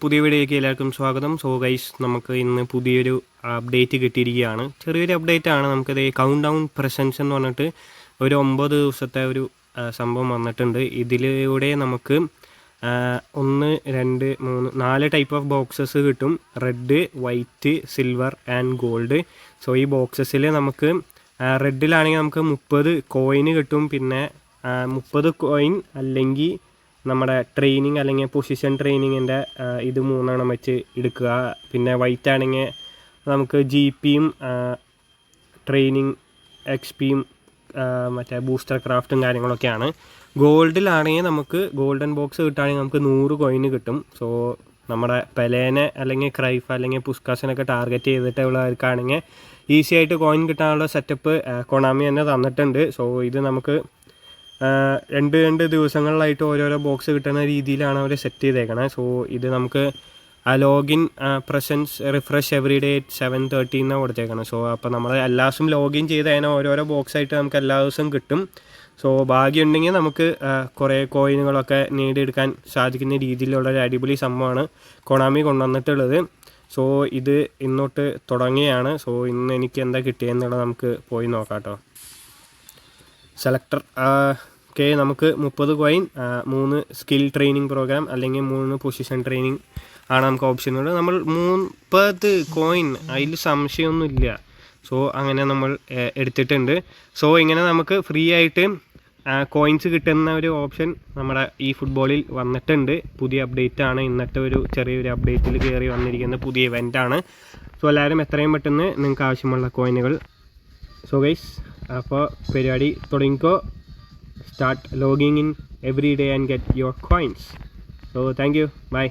പുതിയ വീഡിയോയ്ക്ക് എല്ലാവർക്കും സ്വാഗതം. സോ ഗൈസ്, നമുക്ക് ഇന്ന് പുതിയൊരു അപ്ഡേറ്റ് കിട്ടിയിരിക്കുകയാണ്. ചെറിയൊരു അപ്ഡേറ്റ് ആണ്. നമുക്കത് കൗണ്ട് ഡൗൺ പ്രസൻസ് എന്ന് പറഞ്ഞിട്ട് ഒരു 9 ദിവസത്തെ ഒരു സംഭവം വന്നിട്ടുണ്ട്. ഇതിലൂടെ നമുക്ക് 1, 2, 3, 4 ടൈപ്പ് ഓഫ് ബോക്സസ് കിട്ടും. Red, white, silver and gold. So ഈ ബോക്സസിൽ നമുക്ക് റെഡിലാണെങ്കിൽ നമുക്ക് 30 കോയിന് കിട്ടും. പിന്നെ 30 കോയിൻ അല്ലെങ്കിൽ നമ്മുടെ ട്രെയിനിങ് അല്ലെങ്കിൽ പൊസിഷൻ ട്രെയിനിങ്ങിൻ്റെ ഇത് 3 വെച്ച് എടുക്കുക. പിന്നെ വൈറ്റ് ആണെങ്കിൽ നമുക്ക് GPയും ട്രെയിനിങ് XPയും മറ്റേ ബൂസ്റ്റർ ക്രാഫ്റ്റും കാര്യങ്ങളൊക്കെയാണ്. ഗോൾഡിലാണെങ്കിൽ നമുക്ക് ഗോൾഡൻ ബോക്സ് കിട്ടുകയാണെങ്കിൽ നമുക്ക് 100 കോയിന് കിട്ടും. സോ നമ്മുടെ പെലേനെ അല്ലെങ്കിൽ ക്രൈഫ് അല്ലെങ്കിൽ പുസ്കാസിനൊക്കെ ടാർഗറ്റ് ചെയ്തിട്ടുള്ളവർക്കാണെങ്കിൽ ഈസി ആയിട്ട് കോയിൻ കിട്ടാനുള്ള സെറ്റപ്പ് കൊണാമി തന്നെ തന്നിട്ടുണ്ട്. സോ ഇത് നമുക്ക് 2 ദിവസങ്ങളിലായിട്ട് ഓരോരോ ബോക്സ് കിട്ടുന്ന രീതിയിലാണ് അവർ സെറ്റ് ചെയ്തേക്കണത്. സോ ഇത് നമുക്ക് login presence refresh every day 7:30 എന്നാണ് കൊടുത്തേക്കണം. സോ അപ്പോൾ നമ്മൾ എല്ലാ ദിവസവും ലോഗിൻ ചെയ്ത് അതിനെ ഓരോരോ ബോക്സായിട്ട് നമുക്ക് എല്ലാ ദിവസവും കിട്ടും. സോ ഭാഗ്യമുണ്ടെങ്കിൽ നമുക്ക് കുറേ കോയിനുകളൊക്കെ നേടിയെടുക്കാൻ സാധിക്കുന്ന രീതിയിലുള്ള ഒരു അടിപൊളി സംഭവമാണ് കൊണാമി കൊണ്ടുവന്നിട്ടുള്ളത്. സോ ഇത് ഇന്നോട്ട് തുടങ്ങിയാണ്. സോ ഇന്ന് എനിക്ക് എന്താ കിട്ടിയെന്നുള്ളത് നമുക്ക് പോയി നോക്കാം കേട്ടോ. സെലക്ടർ നമുക്ക് 30 കോയിൻ, 3 സ്കിൽ ട്രെയിനിങ് പ്രോഗ്രാം അല്ലെങ്കിൽ 3 പൊസിഷൻ ട്രെയിനിങ് ആണ് നമുക്ക് ഓപ്ഷനുള്ളത്. നമ്മൾ 30 കോയിൻ അതിൽ സംശയമൊന്നുമില്ല. സോ അങ്ങനെ നമ്മൾ എടുത്തിട്ടുണ്ട്. സോ ഇങ്ങനെ നമുക്ക് ഫ്രീ ആയിട്ട് കോയിൻസ് കിട്ടുന്ന ഒരു ഓപ്ഷൻ നമ്മുടെ ഈ ഫുട്ബോളിൽ വന്നിട്ടുണ്ട്. പുതിയ അപ്ഡേറ്റ് ആണ്. ഇന്നത്തെ ഒരു ചെറിയൊരു അപ്ഡേറ്റിൽ കയറി വന്നിരിക്കുന്ന പുതിയ ഇവൻ്റാണ്. സോ എല്ലാവരും എത്രയും പെട്ടെന്ന് നിങ്ങൾക്ക് ആവശ്യമുള്ള കോയിനുകൾ. സോ ഗൈസ്, അപ്പോൾ പരിപാടി തുടങ്ങിക്കോ. Start logging in every day and get your coins. So thank you. Bye.